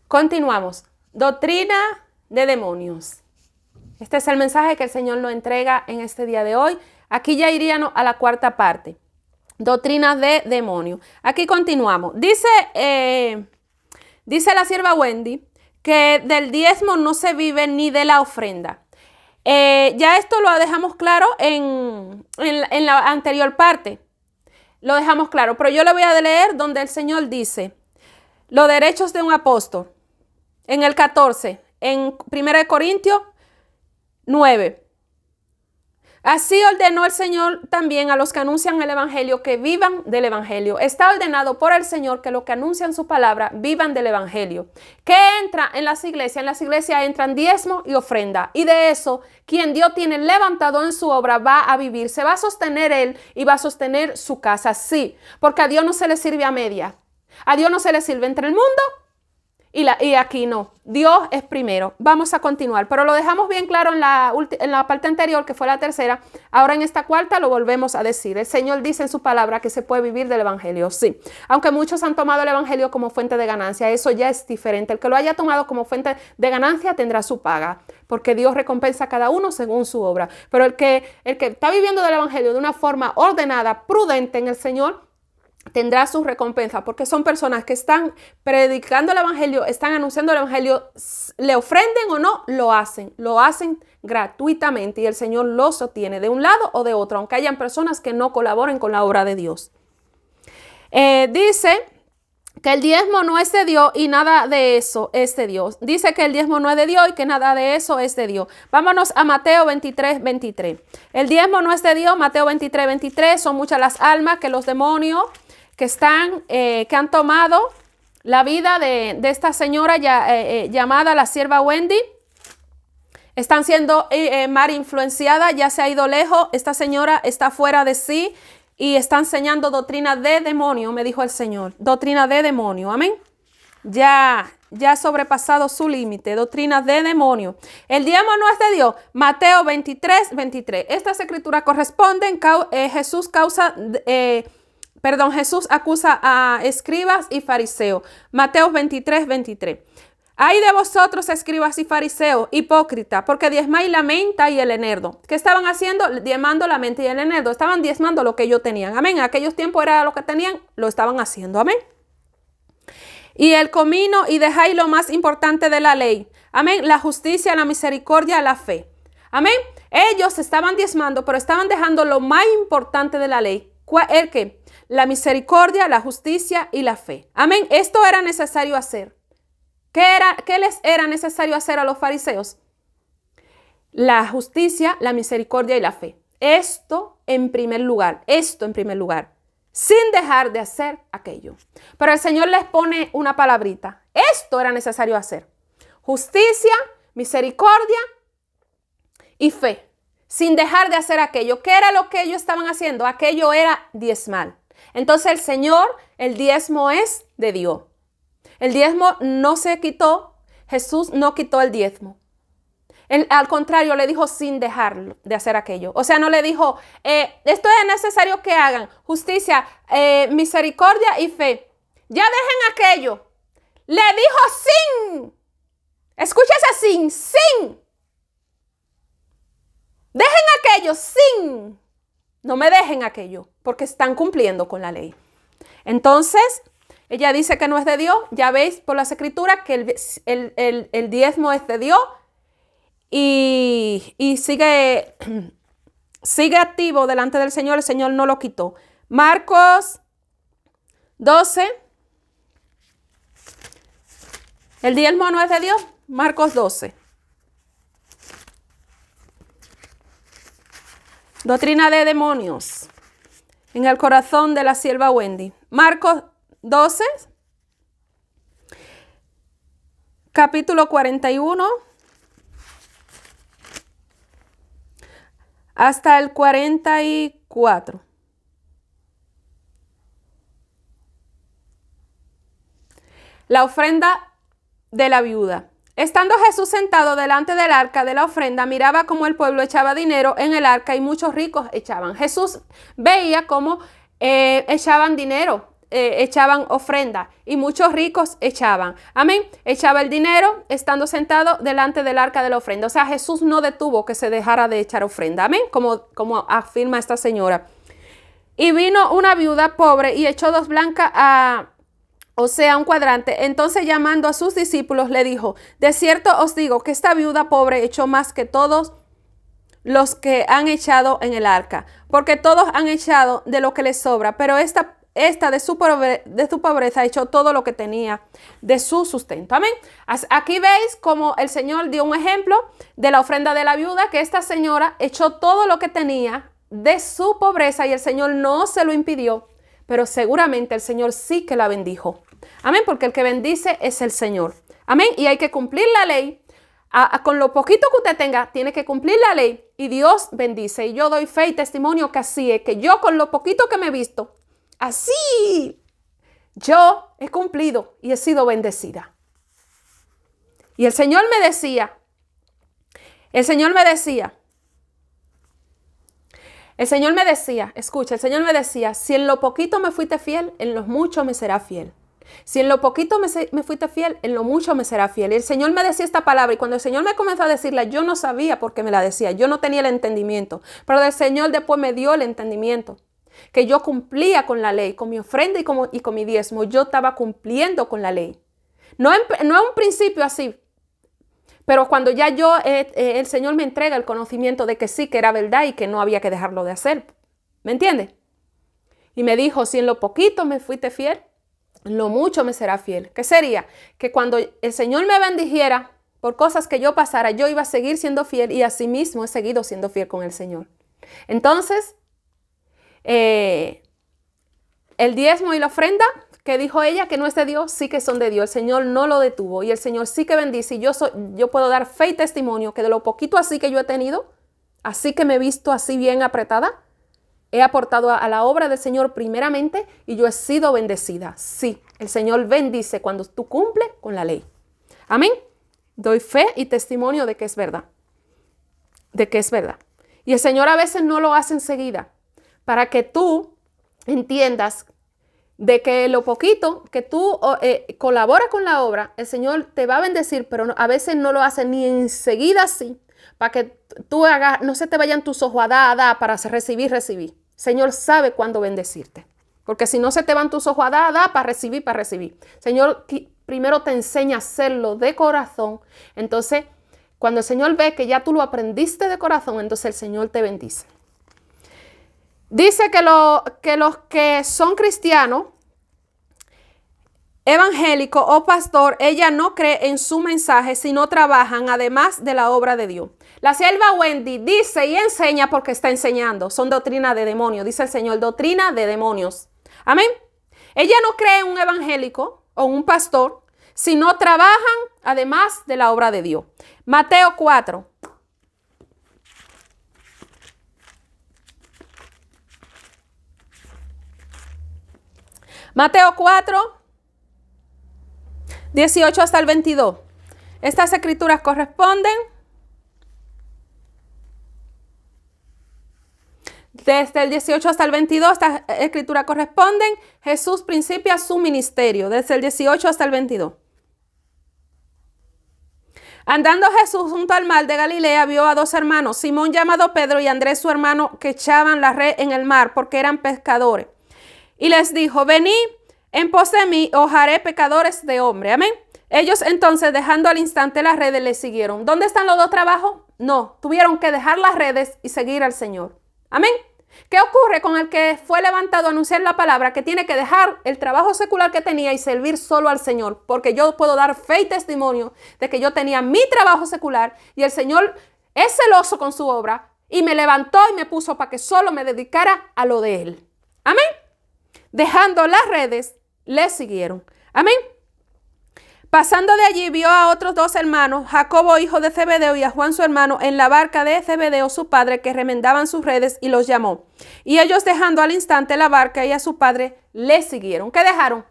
Continuamos. Doctrina de demonios. Este es el mensaje que el Señor nos entrega en este día de hoy. Aquí ya iríamos a la cuarta parte. Doctrina de demonios. Aquí continuamos. Dice la sierva Wendy que del diezmo no se vive ni de la ofrenda. Ya esto lo dejamos claro en la anterior parte. Lo dejamos claro, pero yo le voy a leer donde el Señor dice los derechos de un apóstol. En el 14, en 1 Corintios 9. Así ordenó el Señor también a los que anuncian el Evangelio que vivan del Evangelio. Está ordenado por el Señor que los que anuncian su palabra vivan del Evangelio. ¿Qué entra en las iglesias? En las iglesias entran diezmo y ofrenda. Y de eso, quien Dios tiene levantado en su obra va a vivir. Se va a sostener él y va a sostener su casa. Sí, porque a Dios no se le sirve a media. A Dios no se le sirve entre el mundo y aquí no. Dios es primero. Vamos a continuar, pero lo dejamos bien claro en la parte anterior, que fue la tercera. Ahora en esta cuarta lo volvemos a decir. El Señor dice en su palabra que se puede vivir del Evangelio, sí. Aunque muchos han tomado el Evangelio como fuente de ganancia, eso ya es diferente. El que lo haya tomado como fuente de ganancia tendrá su paga, porque Dios recompensa a cada uno según su obra. Pero el que está viviendo del Evangelio de una forma ordenada, prudente en el Señor, tendrá su recompensa, porque son personas que están predicando el Evangelio, están anunciando el Evangelio, le ofrenden o no, lo hacen gratuitamente y el Señor lo sostiene de un lado o de otro, aunque hayan personas que no colaboren con la obra de Dios. Dice que el diezmo no es de Dios y nada de eso es de Dios. Dice que el diezmo no es de Dios y que nada de eso es de Dios. Vámonos a Mateo 23, 23. El diezmo no es de Dios, Mateo 23, 23. Son muchas las almas que los demonios que han tomado la vida de esta señora llamada la sierva Wendy. Están siendo mal influenciadas, ya se ha ido lejos. Esta señora está fuera de sí y está enseñando doctrina de demonio, me dijo el Señor. Doctrina de demonio, amén. Ya ha sobrepasado su límite, doctrina de demonio. El diezmo no es de Dios, Mateo 23, 23. Estas escrituras corresponden, Jesús acusa a escribas y fariseos. Mateo 23, 23. Ay de vosotros, escribas y fariseos, hipócritas, porque diezmáis la menta y el eneldo. ¿Qué estaban haciendo? Diezmando la menta y el eneldo. Estaban diezmando lo que ellos tenían. Amén. En aquellos tiempos era lo que tenían, lo estaban haciendo. Amén. Y el comino, y dejáis lo más importante de la ley. Amén. La justicia, la misericordia, la fe. Amén. Ellos estaban diezmando, pero estaban dejando lo más importante de la ley. ¿El qué? La justicia y la fe. Amén. Esto era necesario hacer. ¿Qué les era necesario hacer a los fariseos? La justicia, la misericordia y la fe. Esto en primer lugar. Sin dejar de hacer aquello. Pero el Señor les pone una palabrita. Esto era necesario hacer. Justicia, misericordia y fe. Sin dejar de hacer aquello. ¿Qué era lo que ellos estaban haciendo? Aquello era diezmar. Entonces el Señor, el diezmo es de Dios. El diezmo no se quitó. Jesús no quitó el diezmo. Al contrario, le dijo sin dejar de hacer aquello. O sea, no le dijo, esto es necesario que hagan. Justicia, misericordia y fe. Ya dejen aquello. Le dijo sin. Escucha ese sin. Dejen aquello sin. No me dejen aquello, porque están cumpliendo con la ley. Entonces, ella dice que no es de Dios. Ya veis por las escrituras que el diezmo es de Dios y sigue activo delante del Señor. El Señor no lo quitó. Marcos 12. El diezmo no es de Dios. Marcos 12. Doctrina de demonios en el corazón de la sierva Wendy. Marcos 12, capítulo 41 hasta el 44. La ofrenda de la viuda. Estando Jesús sentado delante del arca de la ofrenda, miraba cómo el pueblo echaba dinero en el arca y muchos ricos echaban. Jesús veía cómo echaban dinero. echaban ofrenda y muchos ricos echaban. Amén. Echaba el dinero estando sentado delante del arca de la ofrenda. O sea, Jesús no detuvo que se dejara de echar ofrenda. Amén. Como afirma esta señora. Y vino una viuda pobre y echó 2 blancas o sea, un cuadrante. Entonces, llamando a sus discípulos, le dijo: de cierto os digo que esta viuda pobre echó más que todos los que han echado en el arca, porque todos han echado de lo que les sobra, pero esta de su pobreza echó todo lo que tenía de su sustento. Amén. Aquí veis como el Señor dio un ejemplo de la ofrenda de la viuda, que esta señora echó todo lo que tenía de su pobreza y el Señor no se lo impidió, pero seguramente el Señor sí que la bendijo. Amén, porque el que bendice es el Señor. Amén, y hay que cumplir la ley. Con lo poquito que usted tenga, tiene que cumplir la ley y Dios bendice. Y yo doy fe y testimonio que así es, que yo con lo poquito que me he visto, así yo he cumplido y he sido bendecida. Y el Señor me decía, escucha, el Señor me decía, si en lo poquito me fuiste fiel, en lo mucho me será fiel. Si en lo poquito me fuiste fiel, en lo mucho me será fiel. Y el Señor me decía esta palabra y cuando el Señor me comenzó a decirla, yo no sabía por qué me la decía. Yo no tenía el entendimiento. Pero el Señor después me dio el entendimiento. Que yo cumplía con la ley, con mi ofrenda y con mi diezmo. Yo estaba cumpliendo con la ley. No en un principio así. Pero cuando ya el Señor me entrega el conocimiento de que sí, que era verdad y que no había que dejarlo de hacer. ¿Me entiendes? Y me dijo, si en lo poquito me fuiste fiel, en lo mucho me será fiel. ¿Qué sería? Que cuando el Señor me bendijera por cosas que yo pasara, yo iba a seguir siendo fiel y asimismo he seguido siendo fiel con el Señor. Entonces, el diezmo y la ofrenda que dijo ella que no es de Dios, sí que son de Dios. El Señor no lo detuvo y el Señor sí que bendice. Y yo puedo dar fe y testimonio que de lo poquito así que yo he tenido, así que me he visto así bien apretada, he aportado a la obra del Señor primeramente y yo he sido bendecida. Sí, el Señor bendice cuando tú cumples con la ley. Amén. Doy fe y testimonio de que es verdad. De que es verdad. Y el Señor a veces no lo hace enseguida para que tú entiendas de que lo poquito que tú colaboras con la obra, el Señor te va a bendecir, pero a veces no lo hace ni enseguida así, para que tú hagas, no se te vayan tus ojos a dar para recibir. Señor sabe cuándo bendecirte. Porque si no se te van tus ojos a dar para recibir. Señor primero te enseña a hacerlo de corazón. Entonces, cuando el Señor ve que ya tú lo aprendiste de corazón, entonces el Señor te bendice. Dice que los que son cristianos, evangélico o pastor, ella no cree en su mensaje, sino trabajan además de la obra de Dios. La sierva Wendy dice y enseña porque está enseñando. Son doctrinas de demonios, dice el Señor, doctrina de demonios. Amén. Ella no cree en un evangélico o un pastor, sino trabajan además de la obra de Dios. Mateo 4. Mateo 4, 18 hasta el 22. Estas escrituras corresponden desde el 18 hasta el 22. Estas escrituras corresponden. Jesús principia su ministerio desde el 18 hasta el 22. Andando Jesús junto al mar de Galilea, vio a 2 hermanos, Simón llamado Pedro y Andrés su hermano, que echaban la red en el mar porque eran pescadores. Y les dijo, venid en pos de mí, os haré pecadores de hombre. Amén. Ellos entonces, dejando al instante las redes, le siguieron. ¿Dónde están los 2 trabajos? No, tuvieron que dejar las redes y seguir al Señor. Amén. ¿Qué ocurre con el que fue levantado a anunciar la palabra? Que tiene que dejar el trabajo secular que tenía y servir solo al Señor. Porque yo puedo dar fe y testimonio de que yo tenía mi trabajo secular y el Señor es celoso con su obra y me levantó y me puso para que solo me dedicara a lo de Él. Amén. Dejando las redes, le siguieron. Amén. Pasando de allí, vio a otros 2 hermanos, Jacobo, hijo de Zebedeo, y a Juan, su hermano, en la barca de Zebedeo, su padre, que remendaban sus redes, y los llamó. Y ellos, dejando al instante la barca y a su padre, le siguieron. ¿Qué dejaron?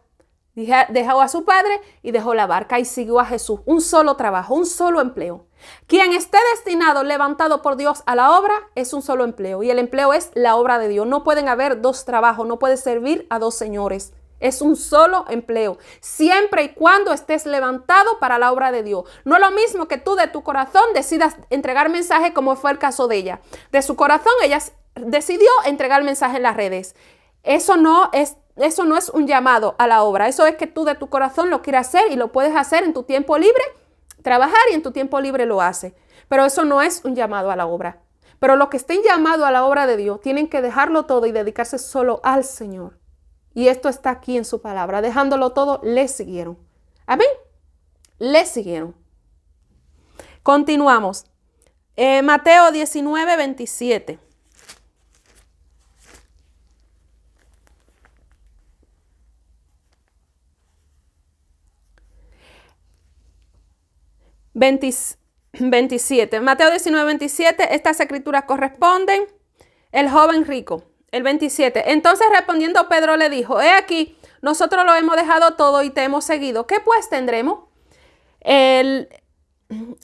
Dejó a su padre y dejó la barca y siguió a Jesús. Un solo trabajo, un solo empleo. Quien esté destinado, levantado por Dios a la obra, es un solo empleo. Y el empleo es la obra de Dios. No pueden haber 2 trabajos, no puede servir a 2 señores. Es un solo empleo, siempre y cuando estés levantado para la obra de Dios. No es lo mismo que tú de tu corazón decidas entregar mensaje, como fue el caso de ella. De su corazón ella decidió entregar mensaje en las redes. Eso no es un llamado a la obra. Eso es que tú de tu corazón lo quieres hacer y lo puedes hacer en tu tiempo libre, trabajar y en tu tiempo libre lo hace. Pero eso no es un llamado a la obra. Pero los que estén llamados a la obra de Dios tienen que dejarlo todo y dedicarse solo al Señor. Y esto está aquí en su palabra. Dejándolo todo, le siguieron. Amén. Le siguieron. Continuamos. Mateo 19, 27. Mateo 19, 27, estas escrituras corresponden. El joven rico, el 27. Entonces respondiendo Pedro le dijo, he aquí, nosotros lo hemos dejado todo y te hemos seguido. ¿Qué pues tendremos? El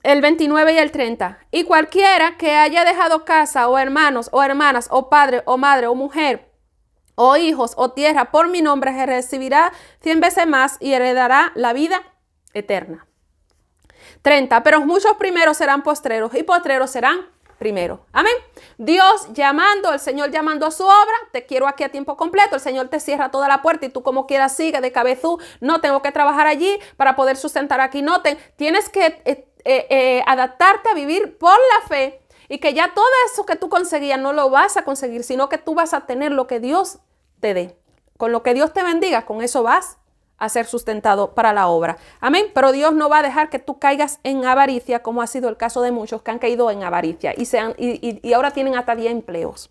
29 y el 30. Y cualquiera que haya dejado casa o hermanos o hermanas o padre o madre o mujer o hijos o tierra por mi nombre, recibirá 100 veces más y heredará la vida eterna. 30. Pero muchos primeros serán postreros y postreros serán primeros. Amén. Dios llamando, el Señor llamando a su obra. Te quiero aquí a tiempo completo. El Señor te cierra toda la puerta y tú como quieras sigue de cabezú. No tengo que trabajar allí para poder sustentar aquí. No, tienes que adaptarte a vivir por la fe y que ya todo eso que tú conseguías no lo vas a conseguir, sino que tú vas a tener lo que Dios te dé. Con lo que Dios te bendiga, con eso vas a ser sustentado para la obra. Amén. Pero Dios no va a dejar que tú caigas en avaricia, como ha sido el caso de muchos que han caído en avaricia y ahora tienen hasta 10 empleos.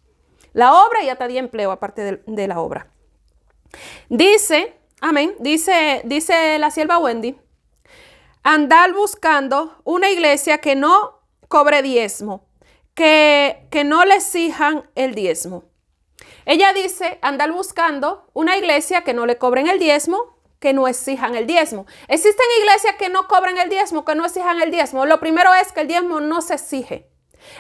La obra y hasta 10 empleos aparte de la obra. Dice, amén, dice la sierva Wendy, andar buscando una iglesia que no cobre diezmo, que no le exijan el diezmo. Ella dice andar buscando una iglesia que no le cobren el diezmo, que no exijan el diezmo. Existen iglesias que no cobran el diezmo, que no exijan el diezmo. Lo primero es que el diezmo no se exige.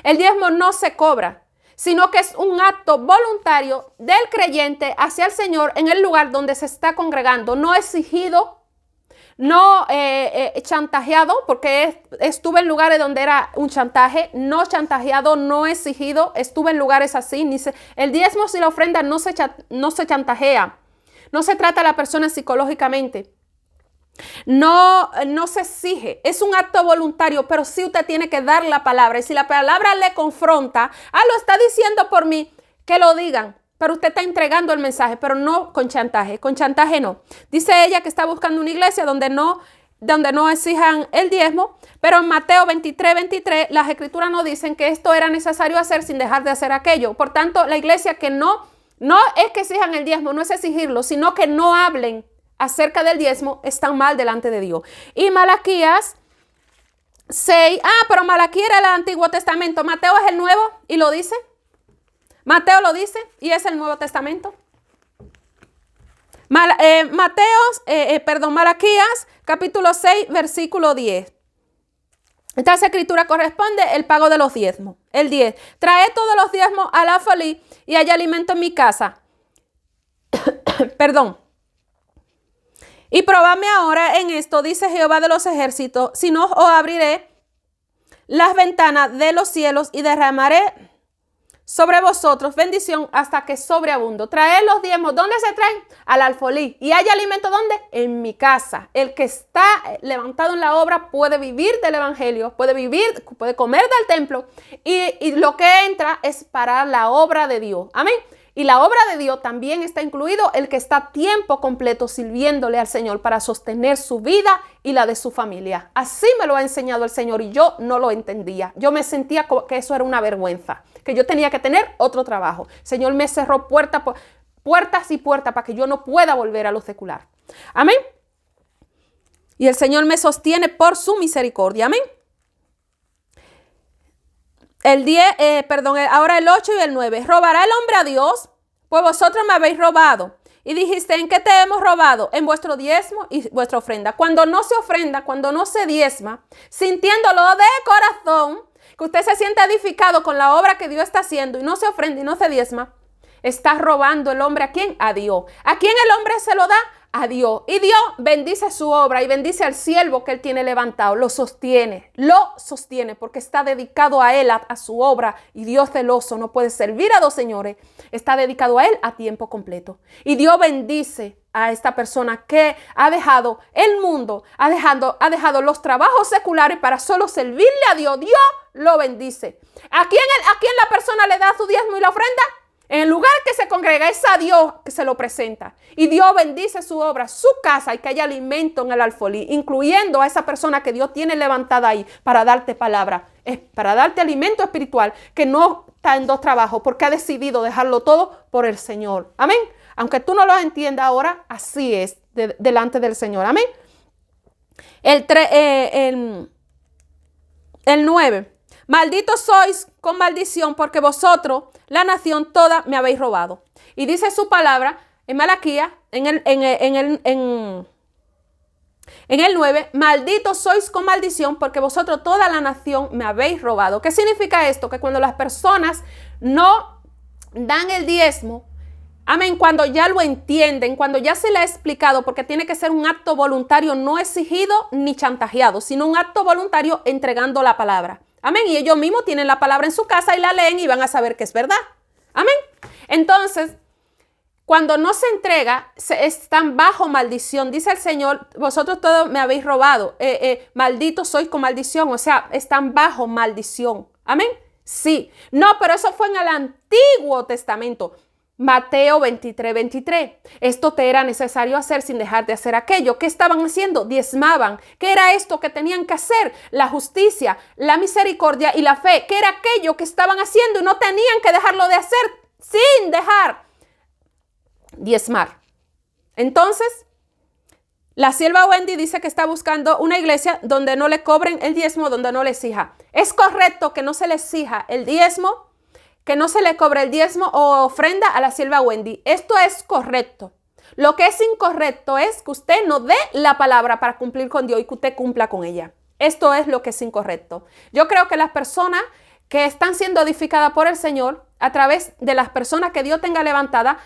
El diezmo no se cobra, sino que es un acto voluntario del creyente hacia el Señor en el lugar donde se está congregando. No exigido, no chantajeado, porque estuve en lugares donde era un chantaje, no chantajeado, no exigido. Estuve en lugares así. El diezmo y la ofrenda no se chantajea. No se trata a la persona psicológicamente. No se exige. Es un acto voluntario, pero sí usted tiene que dar la palabra. Y si la palabra le confronta, lo está diciendo por mí, que lo digan. Pero usted está entregando el mensaje, pero no con chantaje. Con chantaje no. Dice ella que está buscando una iglesia donde no exijan el diezmo, pero en Mateo 23, 23, las escrituras nos dicen que esto era necesario hacer sin dejar de hacer aquello. Por tanto, la iglesia que no es que exijan el diezmo, no es exigirlo, sino que no hablen acerca del diezmo, están mal delante de Dios. Y Malaquías 6, pero Malaquías era el Antiguo Testamento, Mateo es el Nuevo y lo dice. Mateo lo dice y es el Nuevo Testamento. Malaquías capítulo 6, versículo 10. Esta escritura corresponde el pago de los diezmos. El 10. Trae todos los diezmos al alfolí y haya alimento en mi casa. Perdón. Y probadme ahora en esto, dice Jehová de los ejércitos, si no os abriré las ventanas de los cielos y derramaré sobre vosotros bendición hasta que sobreabundo. Traed los diezmos. ¿Dónde se traen? Al alfolí. ¿Y hay alimento dónde? En mi casa. El que está levantado en la obra puede vivir del evangelio, puede comer del templo y lo que entra es para la obra de Dios. Amén. Y la obra de Dios también está incluido el que está a tiempo completo sirviéndole al Señor para sostener su vida y la de su familia. Así me lo ha enseñado el Señor y yo no lo entendía. Yo me sentía que eso era una vergüenza, que yo tenía que tener otro trabajo. El Señor me cerró puertas y puertas para que yo no pueda volver a lo secular. Amén. Y el Señor me sostiene por su misericordia. Amén. Ahora el 8 y el 9. ¿Robará el hombre a Dios? Pues vosotros me habéis robado. Y dijiste, ¿en qué te hemos robado? En vuestro diezmo y vuestra ofrenda. Cuando no se ofrenda, cuando no se diezma, sintiéndolo de corazón, que usted se siente edificado con la obra que Dios está haciendo y no se ofrenda y no se diezma, está robando el hombre ¿a quién? A Dios. ¿A quién el hombre se lo da? a Dios. Y Dios bendice su obra y bendice al siervo que él tiene levantado. Lo sostiene porque está dedicado a él, a su obra. Y Dios celoso no puede servir a dos señores. Está dedicado a él a tiempo completo. Y Dios bendice a esta persona que ha dejado el mundo, ha dejado los trabajos seculares para solo servirle a Dios. Dios lo bendice. ¿A quién la persona le da su diezmo y la ofrenda? En el lugar que se congrega es a Dios que se lo presenta. Y Dios bendice su obra, su casa, y que haya alimento en el alfolí, incluyendo a esa persona que Dios tiene levantada ahí para darte palabra, para darte alimento espiritual, que no está en dos trabajos porque ha decidido dejarlo todo por el Señor. Amén. Aunque tú no lo entiendas ahora, así es delante del Señor. Amén. El 9. Malditos sois con maldición, porque vosotros, la nación toda, me habéis robado. Y dice su palabra en Malaquías, en el 9, malditos sois con maldición, porque vosotros, toda la nación, me habéis robado. ¿Qué significa esto? Que cuando las personas no dan el diezmo, amén, cuando ya lo entienden, cuando ya se le ha explicado, porque tiene que ser un acto voluntario no exigido ni chantajeado, sino un acto voluntario entregando la palabra. Amén. Y ellos mismos tienen la palabra en su casa y la leen y van a saber que es verdad. Amén. Entonces, cuando no se entrega, están bajo maldición. Dice el Señor, vosotros todos me habéis robado. Malditos sois con maldición. O sea, están bajo maldición. Amén. Sí. No, pero eso fue en el Antiguo Testamento. Mateo 23. Esto te era necesario hacer sin dejar de hacer aquello. ¿Qué estaban haciendo? Diezmaban. ¿Qué era esto que tenían que hacer? La justicia, la misericordia y la fe. ¿Qué era aquello que estaban haciendo y no tenían que dejarlo de hacer sin dejar diezmar? Entonces, la sierva Wendy dice que está buscando una iglesia donde no le cobren el diezmo, donde no le exija. ¿Es correcto que no se le exija el diezmo? Que no se le cobre el diezmo o ofrenda a la sierva Wendy. Esto es correcto. Lo que es incorrecto es que usted no dé la palabra para cumplir con Dios y que usted cumpla con ella. Esto es lo que es incorrecto. Yo creo que las personas que están siendo edificadas por el Señor a través de las personas que Dios tenga levantada,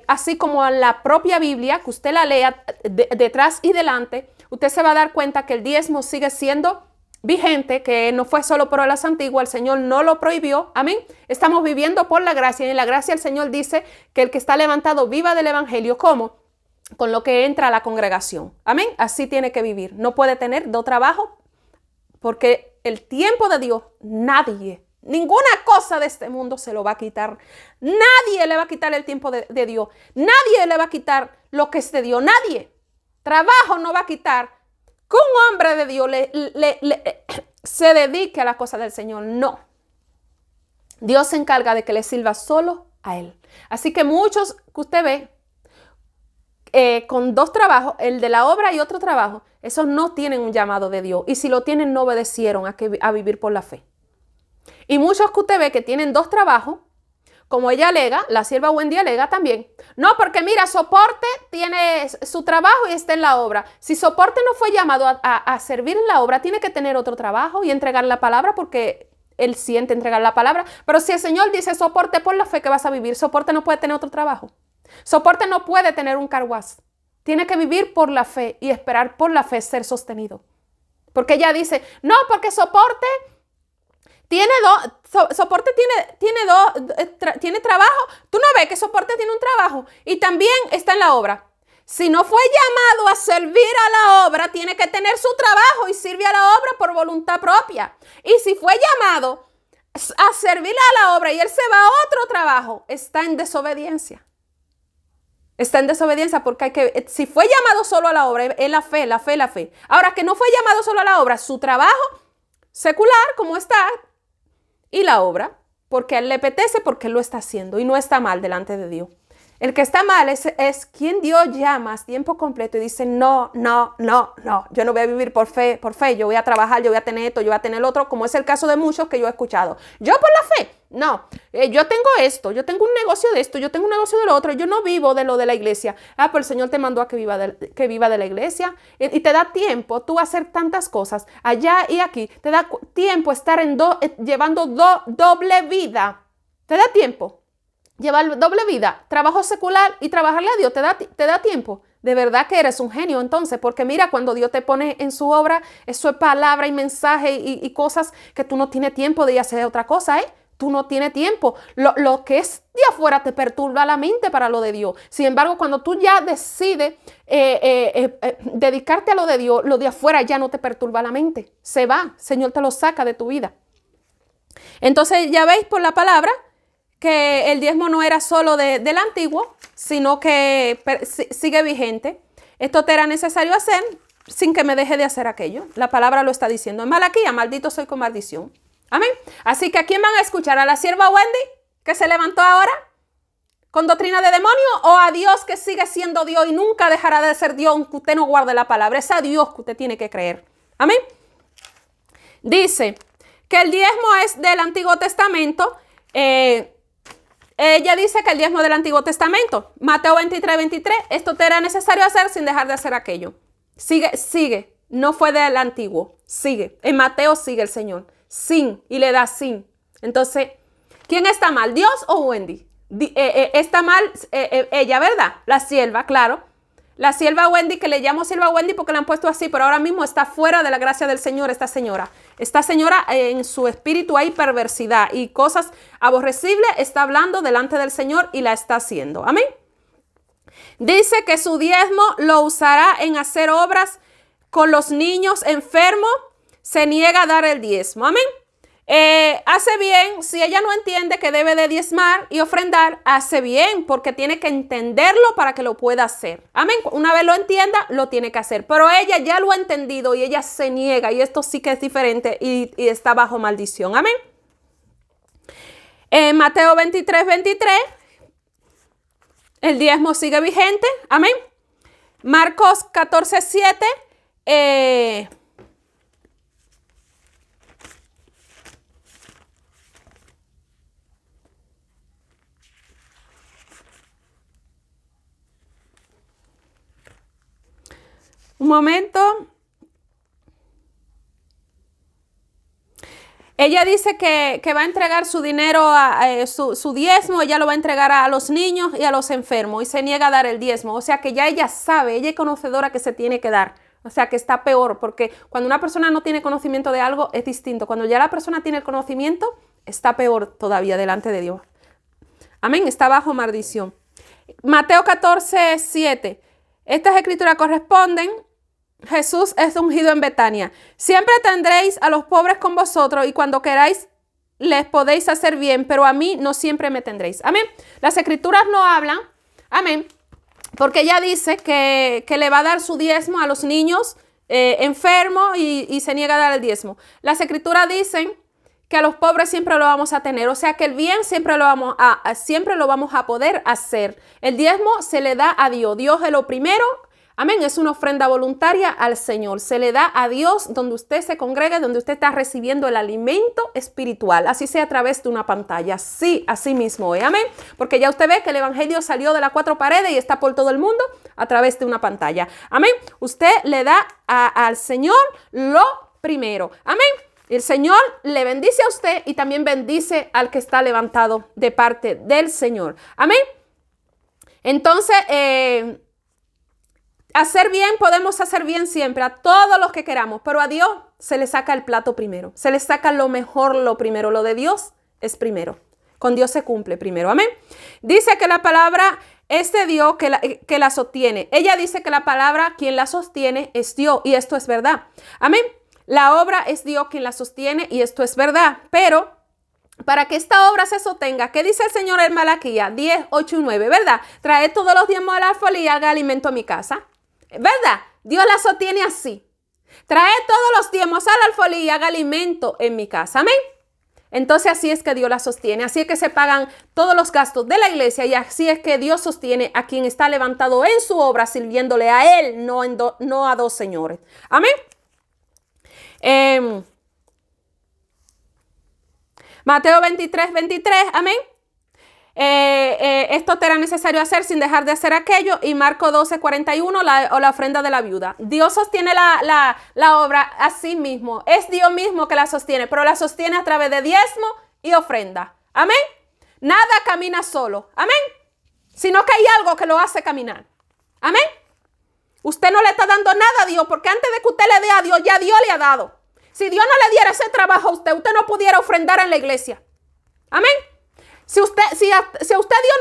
así como en la propia Biblia, que usted la lea detrás y delante, usted se va a dar cuenta que el diezmo sigue siendo vigente, que no fue solo por las antiguas, el Señor no lo prohibió, amén. Estamos viviendo por la gracia y en la gracia el Señor dice que el que está levantado viva del evangelio. ¿Cómo? Con lo que entra a la congregación, amén. Así tiene que vivir, no puede tener dos trabajos porque el tiempo de Dios, ninguna cosa de este mundo se lo va a quitar. Nadie le va a quitar el tiempo de Dios, nadie le va a quitar lo que es de Dios, nadie. Trabajo no va a quitar que un hombre de Dios se dedique a la cosa del Señor. No. Dios se encarga de que le sirva solo a Él. Así que muchos que usted ve con dos trabajos, el de la obra y otro trabajo, esos no tienen un llamado de Dios. Y si lo tienen, no obedecieron a vivir por la fe. Y muchos que usted ve que tienen dos trabajos, como ella alega, la sierva Wendy alega también. No, porque mira, Soporte tiene su trabajo y está en la obra. Si Soporte no fue llamado a servir en la obra, tiene que tener otro trabajo y entregar la palabra porque él siente entregar la palabra. Pero si el Señor dice Soporte por la fe que vas a vivir, Soporte no puede tener otro trabajo. Soporte no puede tener un carguaz. Tiene que vivir por la fe y esperar por la fe ser sostenido. Porque ella dice, no, porque Soporte Soporte tiene trabajo. Tú no ves que Soporte tiene un trabajo y también está en la obra. Si no fue llamado a servir a la obra, tiene que tener su trabajo y sirve a la obra por voluntad propia. Y si fue llamado a servir a la obra y él se va a otro trabajo, está en desobediencia. Está en desobediencia porque si fue llamado solo a la obra, es la fe. Ahora que no fue llamado solo a la obra, su trabajo secular, como está, y la obra, porque a él le apetece, porque él lo está haciendo y no está mal delante de Dios. El que está mal es quien Dios llama a tiempo completo y dice, no, yo no voy a vivir por fe, yo voy a trabajar, yo voy a tener esto, yo voy a tener lo otro, como es el caso de muchos que yo he escuchado. Yo por la fe, no, yo tengo esto, yo tengo un negocio de esto, yo tengo un negocio de lo otro, yo no vivo de lo de la iglesia. Pero el Señor te mandó a que viva de la iglesia y te da tiempo tú a hacer tantas cosas allá y aquí, te da tiempo estar llevando doble vida, te da tiempo. llevar doble vida, trabajo secular y trabajarle a Dios, te da tiempo. De verdad que eres un genio entonces, porque mira, cuando Dios te pone en su obra, eso es palabra y mensaje y cosas que tú no tienes tiempo de hacer otra cosa, ¿eh? Tú no tienes tiempo. Lo que es de afuera te perturba la mente para lo de Dios. Sin embargo, cuando tú ya decides dedicarte a lo de Dios, lo de afuera ya no te perturba la mente. Se va, el Señor te lo saca de tu vida. Entonces ya veis por la palabra que el diezmo no era solo del antiguo, sino que sigue vigente. Esto te era necesario hacer sin que me deje de hacer aquello. La palabra lo está diciendo. En Malaquía, maldito soy con maldición. Amén. Así que ¿a quién van a escuchar? ¿A la sierva Wendy que se levantó ahora con doctrina de demonio? ¿O a Dios que sigue siendo Dios y nunca dejará de ser Dios aunque usted no guarde la palabra? Es a Dios que usted tiene que creer. Amén. Dice que el diezmo es del Antiguo Testamento. Ella dice que el diezmo del Antiguo Testamento. Mateo 23:23. Esto te era necesario hacer sin dejar de hacer aquello. Sigue. No fue del Antiguo. Sigue. En Mateo sigue el Señor. Sin. Y le da sin. Entonces, ¿quién está mal? ¿Dios o Wendy? Está mal ella, ¿verdad? La sierva, claro. La sierva Wendy, que le llamo sierva Wendy porque la han puesto así, pero ahora mismo está fuera de la gracia del Señor esta señora. Esta señora en su espíritu hay perversidad y cosas aborrecibles está hablando delante del Señor y la está haciendo. Amén. Dice que su diezmo lo usará en hacer obras con los niños enfermos. Se niega a dar el diezmo. Amén. Hace bien, si ella no entiende que debe de diezmar y ofrendar, hace bien, porque tiene que entenderlo para que lo pueda hacer. Amén. Una vez lo entienda, lo tiene que hacer. Pero ella ya lo ha entendido y ella se niega, y esto sí que es diferente y está bajo maldición. Amén. Mateo 23:23, el diezmo sigue vigente. Amén. Marcos 14:7, un momento. Ella dice que va a entregar su dinero, su diezmo, ella lo va a entregar a los niños y a los enfermos y se niega a dar el diezmo. O sea que ya ella sabe, ella es conocedora que se tiene que dar. O sea que está peor, porque cuando una persona no tiene conocimiento de algo es distinto. Cuando ya la persona tiene el conocimiento, está peor todavía delante de Dios. Amén, está bajo maldición. Mateo 14:7. Estas escrituras corresponden. Jesús es ungido en Betania. Siempre tendréis a los pobres con vosotros y cuando queráis les podéis hacer bien, pero a mí no siempre me tendréis. Amén. Las escrituras no hablan. Amén. Porque ella dice que le va a dar su diezmo a los niños enfermos y se niega a dar el diezmo. Las escrituras dicen que a los pobres siempre lo vamos a tener. O sea que el bien siempre lo vamos a poder hacer. El diezmo se le da a Dios. Dios es lo primero. Amén, es una ofrenda voluntaria al Señor. Se le da a Dios donde usted se congrega, donde usted está recibiendo el alimento espiritual, así sea a través de una pantalla. Sí, así mismo, amén. Porque ya usted ve que el evangelio salió de las cuatro paredes y está por todo el mundo a través de una pantalla. Amén. Usted le da al Señor lo primero. Amén. El Señor le bendice a usted y también bendice al que está levantado de parte del Señor. Amén. Entonces, hacer bien, podemos hacer bien siempre a todos los que queramos, pero a Dios se le saca el plato primero, se le saca lo mejor lo primero, lo de Dios es primero, con Dios se cumple primero, amén. Dice que la palabra es de Dios que la sostiene. Ella dice que la palabra quien la sostiene es Dios y esto es verdad, amén. La obra es Dios quien la sostiene y esto es verdad, pero para que esta obra se sostenga, ¿qué dice el Señor en Malaquía 10:8-9? ¿Verdad? Traed todos los diezmos de la alfolí y haga alimento a mi casa. ¿Verdad? Dios la sostiene así. Trae todos los diezmos al alfolí y haga alimento en mi casa. Amén. Entonces así es que Dios la sostiene. Así es que se pagan todos los gastos de la iglesia y así es que Dios sostiene a quien está levantado en su obra sirviéndole a Él, no a dos señores. Amén. Mateo 23:23. Amén. Esto te era necesario hacer sin dejar de hacer aquello. Y Marco 12:41, la ofrenda de la viuda. Dios sostiene la obra a sí mismo. Es Dios mismo que la sostiene, pero la sostiene a través de diezmo y ofrenda. Amén. Nada camina solo. Amén. Sino que hay algo que lo hace caminar. Amén. Usted no le está dando nada a Dios, porque antes de que usted le dé a Dios, ya Dios le ha dado. Si Dios no le diera ese trabajo a usted, usted no pudiera ofrendar en la iglesia. Amén. Si a usted Dios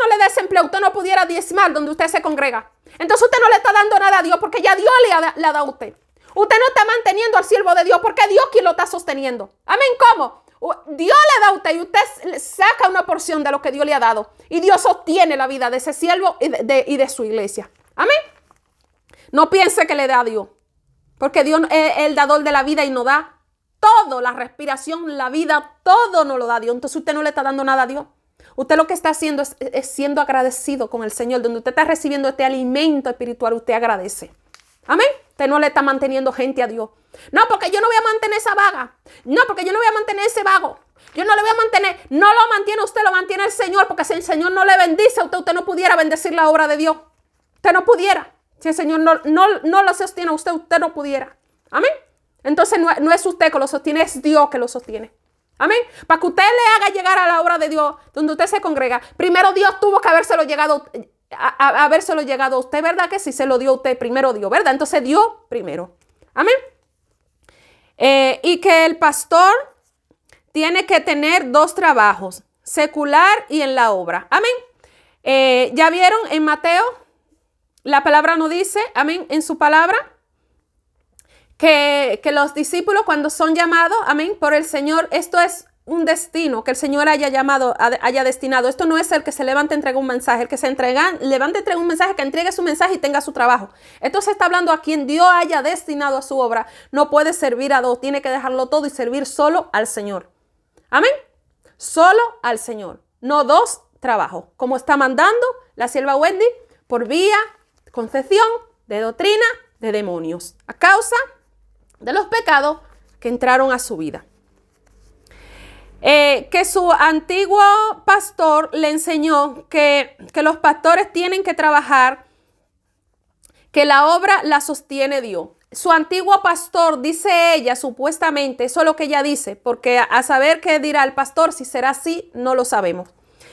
no le da ese empleo, usted no pudiera diezmar donde usted se congrega. Entonces usted no le está dando nada a Dios, porque ya Dios le ha dado a usted. Usted no está manteniendo al siervo de Dios, porque es Dios quien lo está sosteniendo. Amén. ¿Cómo? Dios le da a usted y usted saca una porción de lo que Dios le ha dado. Y Dios sostiene la vida de ese siervo y de su iglesia. Amén. No piense que le da a Dios, porque Dios es el dador de la vida y nos da todo, la respiración, la vida, todo nos lo da Dios. Entonces usted no le está dando nada a Dios. Usted lo que está haciendo es siendo agradecido con el Señor. Donde usted está recibiendo este alimento espiritual, usted agradece. Amén. Usted no le está manteniendo gente a Dios. No, porque yo no voy a mantener esa vaga. No, porque yo no voy a mantener ese vago. Yo no le voy a mantener. No lo mantiene usted, lo mantiene el Señor. Porque si el Señor no le bendice a usted, usted no pudiera bendecir la obra de Dios. Usted no pudiera. Si el Señor no lo sostiene a usted, usted no pudiera. Amén. Entonces no es usted que lo sostiene, es Dios que lo sostiene. Amén. Para que usted le haga llegar a la obra de Dios, donde usted se congrega, primero Dios tuvo que habérselo llegado a usted, ¿verdad? Que si se lo dio a usted, primero Dios, ¿verdad? Entonces Dios primero. Amén. Y que el pastor tiene que tener 2 trabajos, secular y en la obra. Amén. ¿Ya vieron en Mateo? La palabra nos dice, amén, en su palabra, que los discípulos cuando son llamados, amén, por el Señor, esto es un destino que el Señor haya llamado, haya destinado. Esto no es el que se levanta y entrega un mensaje. El que se levanta y entrega un mensaje, que entregue su mensaje y tenga su trabajo. Esto se está hablando a quien Dios haya destinado a su obra. No puede servir a 2, tiene que dejarlo todo y servir solo al Señor. Amén. Solo al Señor, no 2 trabajos, como está mandando la sierva Wendy, por vía concepción de doctrina de demonios, a causa de los pecados que entraron a su vida. Que su antiguo pastor le enseñó que los pastores tienen que trabajar, que la obra la sostiene Dios. Su antiguo pastor, dice ella, supuestamente, eso es lo que ella dice, porque a saber qué dirá el pastor, si será así, no lo sabemos.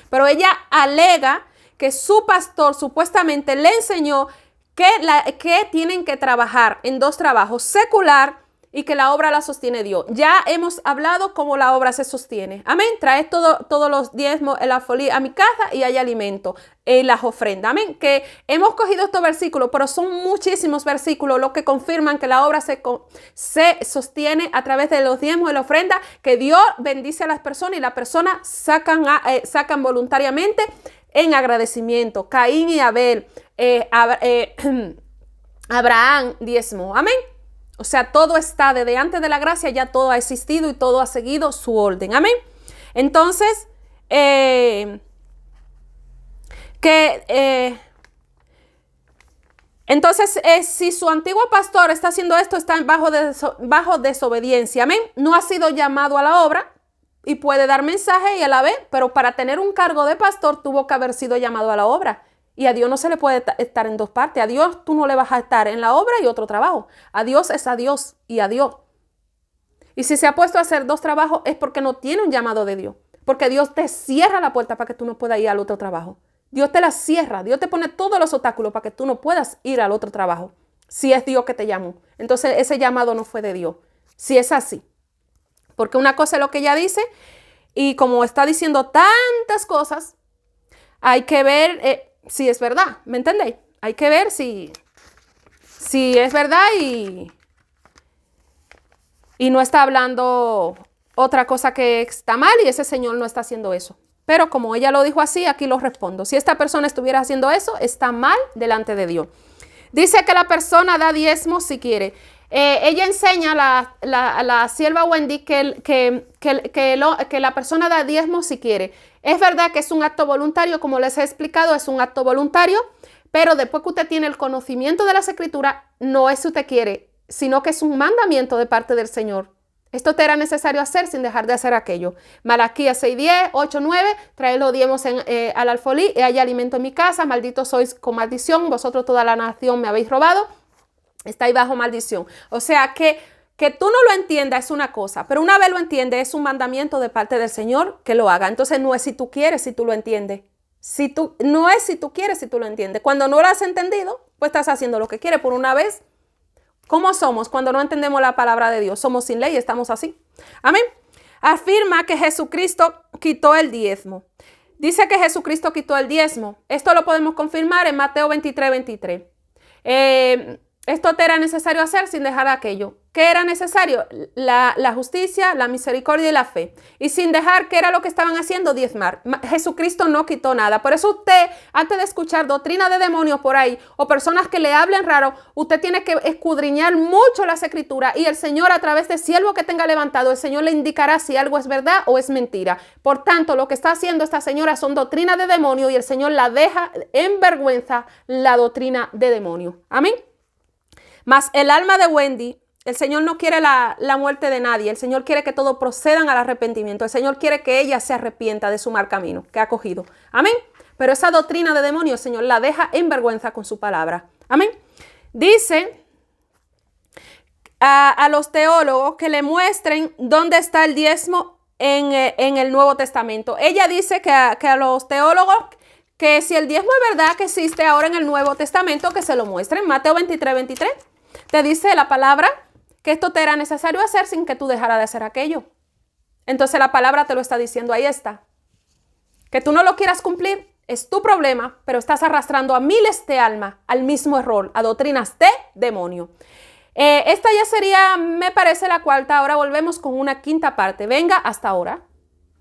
Pero ella alega que su pastor supuestamente le enseñó que tienen que trabajar en 2 trabajos, secular y que la obra la sostiene Dios. Ya hemos hablado cómo la obra se sostiene. Amén. Traed todos los diezmos, el alfolí a mi casa y hay alimento en las ofrendas. Amén. Que hemos cogido estos versículos, pero son muchísimos versículos los que confirman que la obra se sostiene a través de los diezmos y la ofrenda, que Dios bendice a las personas y las personas sacan voluntariamente en agradecimiento. Caín y Abel, Abraham diezmó. Amén. O sea, todo está desde antes de la gracia, ya todo ha existido y todo ha seguido su orden. Amén. Entonces, si su antiguo pastor está haciendo esto, está bajo desobediencia. Amén. No ha sido llamado a la obra y puede dar mensaje y a la vez, pero para tener un cargo de pastor tuvo que haber sido llamado a la obra. Y a Dios no se le puede estar en 2 partes. A Dios tú no le vas a estar en la obra y otro trabajo. A Dios es a Dios y a Dios. Y si se ha puesto a hacer 2 trabajos es porque no tiene un llamado de Dios. Porque Dios te cierra la puerta para que tú no puedas ir al otro trabajo. Dios te la cierra. Dios te pone todos los obstáculos para que tú no puedas ir al otro trabajo. Si es Dios que te llamó. Entonces ese llamado no fue de Dios. Si es así. Porque una cosa es lo que ella dice. Y como está diciendo tantas cosas, hay que ver si es verdad. ¿Me entendéis? Hay que ver si es verdad y no está hablando otra cosa que está mal y ese señor no está haciendo eso. Pero como ella lo dijo así, aquí lo respondo. Si esta persona estuviera haciendo eso, está mal delante de Dios. Dice que la persona da diezmo si quiere. Ella enseña la sierva Wendy que la persona da diezmo si quiere. Es verdad que es un acto voluntario, como les he explicado, es un acto voluntario, pero después que usted tiene el conocimiento de las Escrituras, no es si usted quiere, sino que es un mandamiento de parte del Señor. Esto te era necesario hacer sin dejar de hacer aquello. Malaquías 6:10, 8:9, traed los diezmos al alfolí, y hay alimento en mi casa, malditos sois con maldición, vosotros toda la nación me habéis robado, estáis bajo maldición. O sea que que tú no lo entiendas es una cosa, pero una vez lo entiendes es un mandamiento de parte del Señor que lo haga. Entonces no es si tú quieres, si tú lo entiendes. No es si tú quieres, si tú lo entiendes. Cuando no lo has entendido, pues estás haciendo lo que quieres por una vez. ¿Cómo somos cuando no entendemos la palabra de Dios? Somos sin ley, estamos así. Amén. Afirma que Jesucristo quitó el diezmo. Dice que Jesucristo quitó el diezmo. Esto lo podemos confirmar en Mateo 23:23. Esto te era necesario hacer sin dejar aquello. ¿Qué era necesario? La justicia, la misericordia y la fe. Y sin dejar, ¿qué era lo que estaban haciendo? Diezmar. Jesucristo no quitó nada. Por eso usted, antes de escuchar doctrina de demonios por ahí, o personas que le hablen raro, usted tiene que escudriñar mucho las escrituras, y el Señor, a través de siervo que tenga levantado, el Señor le indicará si algo es verdad o es mentira. Por tanto, lo que está haciendo esta señora son doctrina de demonios, y el Señor la deja en vergüenza la doctrina de demonios. Amén. Mas el alma de Wendy, el Señor no quiere la muerte de nadie. El Señor quiere que todos procedan al arrepentimiento. El Señor quiere que ella se arrepienta de su mal camino que ha cogido. Amén. Pero esa doctrina de demonios, el Señor la deja en vergüenza con su palabra. Amén. Dice a los teólogos que le muestren dónde está el diezmo en el Nuevo Testamento. Ella dice que a los teólogos que si el diezmo es verdad que existe ahora en el Nuevo Testamento, que se lo muestren. Mateo 23:23. Te dice la palabra que esto te era necesario hacer sin que tú dejaras de hacer aquello. Entonces la palabra te lo está diciendo, ahí está. Que tú no lo quieras cumplir es tu problema, pero estás arrastrando a miles de almas al mismo error, a doctrinas de demonio. Esta ya sería, me parece, la cuarta. Ahora volvemos con una quinta parte. Venga, hasta ahora.